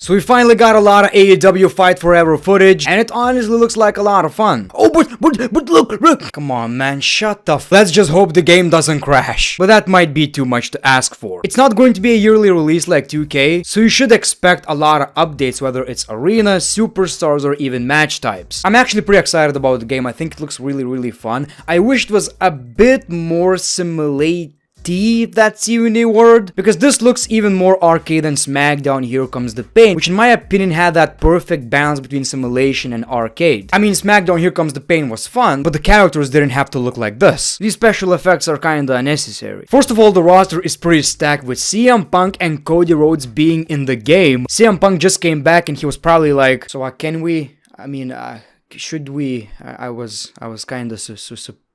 So we finally got a lot of AEW Fight Forever footage, and it honestly looks like a lot of fun. Oh, but look! Come on, man, shut the f- Let's just hope the game doesn't crash. But that might be too much to ask for. It's not going to be a yearly release like 2K, so you should expect a lot of updates, whether it's arena, superstars, or even match types. I'm actually pretty excited about the game. I think it looks really fun. I wish it was a bit more simulative, if that's even a word, because this looks even more arcade than SmackDown Here Comes the Pain, which in my opinion had that perfect balance between simulation and arcade. I mean, SmackDown Here Comes the Pain was fun, but the characters didn't have to look like this. These special effects are kinda unnecessary. First of all, the roster is pretty stacked with CM Punk and Cody Rhodes being in the game. CM Punk just came back and he was probably like, so can we, should we, I was kinda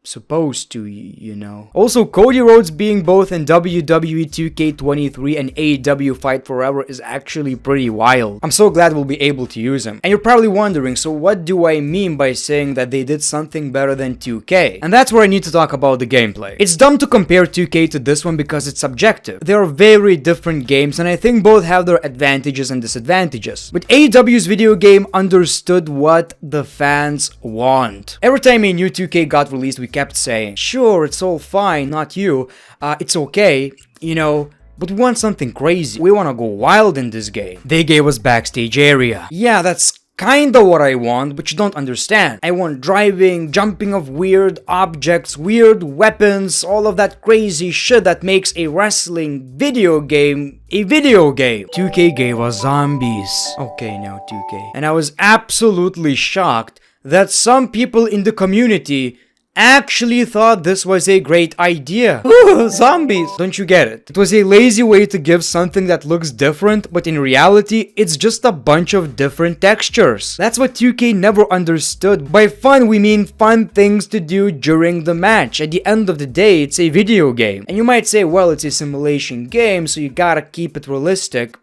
supposed to, you know. Also, Cody Rhodes being both in WWE 2K23 and AEW Fight Forever is actually pretty wild. I'm so glad we'll be able to use him. And you're probably wondering, so what do I mean by saying that they did something better than 2K? And that's where I need to talk about the gameplay. It's dumb to compare 2K to this one because it's subjective. They are very different games, and I think both have their advantages and disadvantages. But AEW's video game understood what the fans want. Every time a new 2K got released, we kept saying, sure, it's all fine, not you, it's okay, you know, but we want something crazy. We want to go wild in this game. They gave us backstage area. Yeah, that's kinda what I want, but you don't understand. I want driving, jumping of weird objects, weird weapons, all of that crazy shit that makes a wrestling video game a video game. 2K gave us zombies. Okay, now 2K. And I was absolutely shocked that some people in the community actually thought this was a great idea. Ooh, zombies! Don't you get it? It was a lazy way to give something that looks different, but in reality, it's just a bunch of different textures. That's what 2K never understood. By fun, we mean fun things to do during the match. At the end of the day, it's a video game. And you might say, well, it's a simulation game, so you gotta keep it realistic.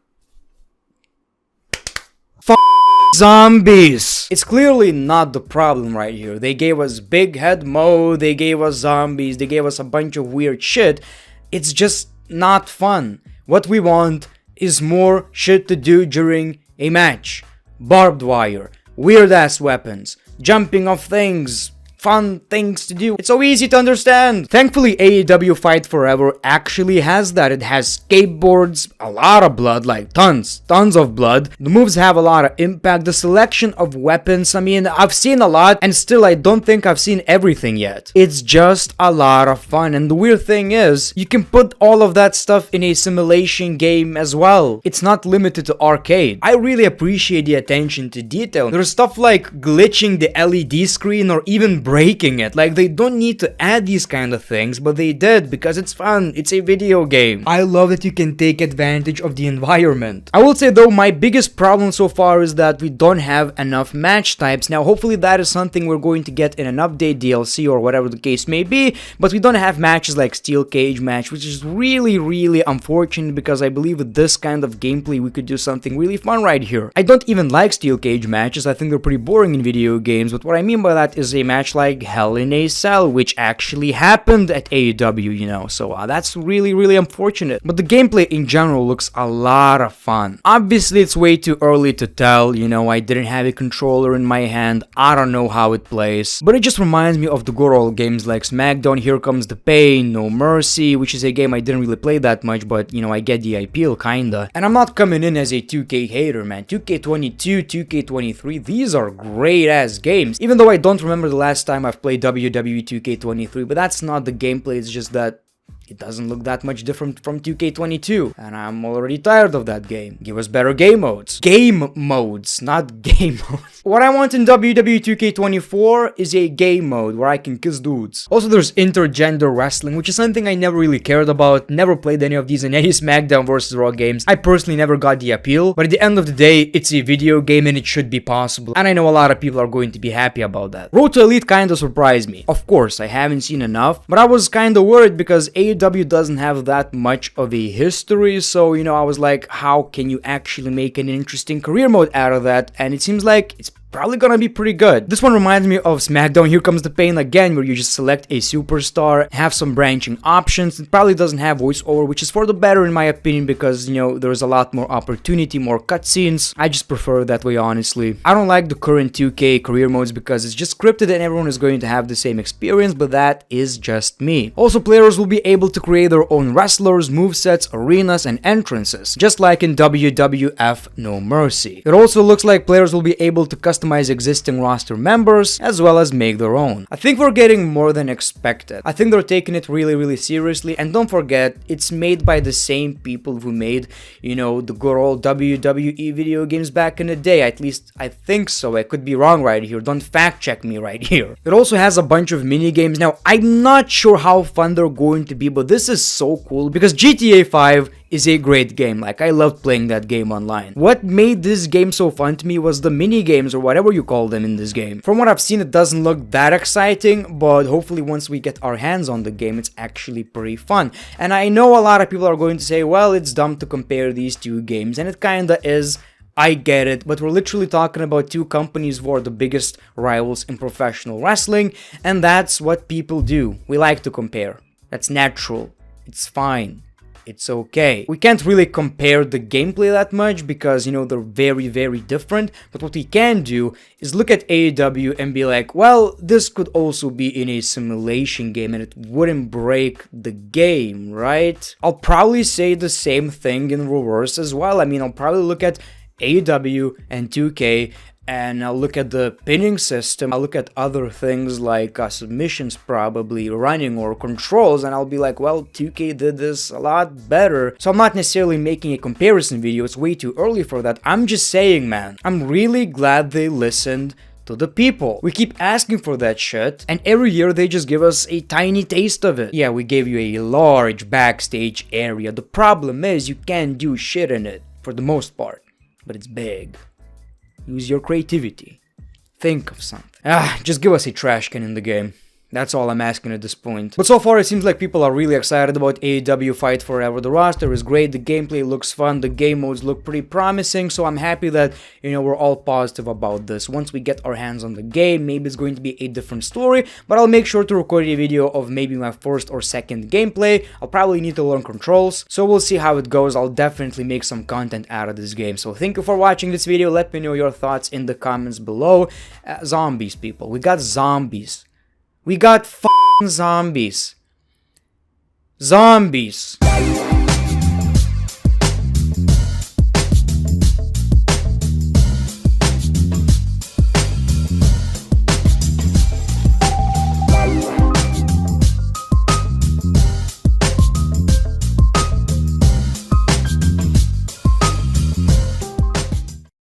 Zombies! It's clearly not the problem right here. They gave us big head mode, they gave us zombies, they gave us a bunch of weird shit. It's just not fun. What we want is more shit to do during a match. Barbed wire, weird ass weapons, jumping off things, fun things to do. It's so easy to understand. Thankfully, AEW Fight Forever actually has that. It has skateboards, a lot of blood, like tons of blood. The moves have a lot of impact. The selection of weapons, I mean, I've seen a lot, and still I don't think I've seen everything yet. It's just a lot of fun, and the weird thing is, you can put all of that stuff in a simulation game as well. It's not limited to arcade. I really appreciate the attention to detail. There's stuff like glitching the LED screen or even breaking it. Like, they don't need to add these kind of things, but they did because it's fun. It's a video game. I love that you can take advantage of the environment. I will say though, my biggest problem so far is that we don't have enough match types. Now, hopefully that is something we're going to get in an update DLC or whatever the case may be, but we don't have matches like steel cage match, which is really unfortunate because I believe with this kind of gameplay we could do something really fun right here. I don't even like steel cage matches. I think they're pretty boring in video games, but what I mean by that is a match like Hell in a Cell, which actually happened at AEW, you know, so that's really unfortunate. But the gameplay in general looks a lot of fun. Obviously, it's way too early to tell, you know, I didn't have a controller in my hand, I don't know how it plays, but it just reminds me of the good old games like SmackDown Here Comes the Pain, No Mercy, which is a game I didn't really play that much, but, you know, I get the appeal, kinda. And I'm not coming in as a 2K hater, man. 2K22, 2K23, these are great-ass games, even though I don't remember the last time I've played WWE 2K23, but that's not the gameplay, it's just that it doesn't look that much different from 2K22, and I'm already tired of that game. Give us better game modes. Game modes, not game modes. What I want in WWE 2K24 is a game mode where I can kiss dudes. Also, there's intergender wrestling, which is something I never really cared about, never played any of these in any SmackDown vs. Raw games. I personally never got the appeal, but at the end of the day, it's a video game and it should be possible, and I know a lot of people are going to be happy about that. Road to Elite kinda surprised me. Of course, I haven't seen enough, but I was kinda worried because AEW doesn't have that much of a history, so, you know, I was like, how can you actually make an interesting career mode out of that? And it seems like it's probably gonna be pretty good. This one reminds me of SmackDown Here Comes the Pain again, where you just select a superstar, have some branching options. It probably doesn't have voiceover, which is for the better in my opinion, because, you know, there's a lot more opportunity, more cutscenes. I just prefer it that way, honestly. I don't like the current 2K career modes because it's just scripted and everyone is going to have the same experience, but that is just me. Also, players will be able to create their own wrestlers, movesets, arenas, and entrances, just like in WWF No Mercy. It also looks like players will be able to customize existing roster members, as well as make their own. I think we're getting more than expected. I think they're taking it really seriously, and don't forget, it's made by the same people who made, you know, the good old WWE video games back in the day. At least I think so. I could be wrong right here. Don't fact check me right here. It also has a bunch of mini games. Now, I'm not sure how fun they're going to be, but this is so cool because GTA 5 is a great game. Like, I loved playing that game online. What made this game so fun to me was the mini games, or whatever you call them in this game. From what I've seen, it doesn't look that exciting, but hopefully once we get our hands on the game, it's actually pretty fun. And I know a lot of people are going to say, well, it's dumb to compare these two games, and it kinda is. I get it, but we're literally talking about two companies who are the biggest rivals in professional wrestling, and that's what people do. We like to compare. That's natural. It's fine. It's okay. We can't really compare the gameplay that much because, you know, they're very different, but what we can do is look at AEW and be like, well, this could also be in a simulation game and it wouldn't break the game, right? I'll probably say the same thing in reverse as well. I mean, I'll probably look at AEW and 2K, and I'll look at the pinning system, I'll look at other things like submissions probably, running or controls, and I'll be like, well, 2K did this a lot better. So I'm not necessarily making a comparison video, it's way too early for that. I'm just saying, man, I'm really glad they listened to the people. We keep asking for that shit, and every year they just give us a tiny taste of it. Yeah, we gave you a large backstage area. The problem is you can't do shit in it, for the most part, but it's big. Use your creativity. Think of something. Just give us a trash can in the game. That's all I'm asking at this point. But so far it seems like people are really excited about AEW Fight Forever. The roster is great, the gameplay looks fun, the game modes look pretty promising, so I'm happy that, you know, we're all positive about this. Once we get our hands on the game, maybe it's going to be a different story, but I'll make sure to record a video of maybe my first or second gameplay. I'll probably need to learn controls, so we'll see how it goes. I'll definitely make some content out of this game. So thank you for watching this video. Let me know your thoughts in the comments below. Zombies, people. We got zombies. We got f***ing zombies. Zombies.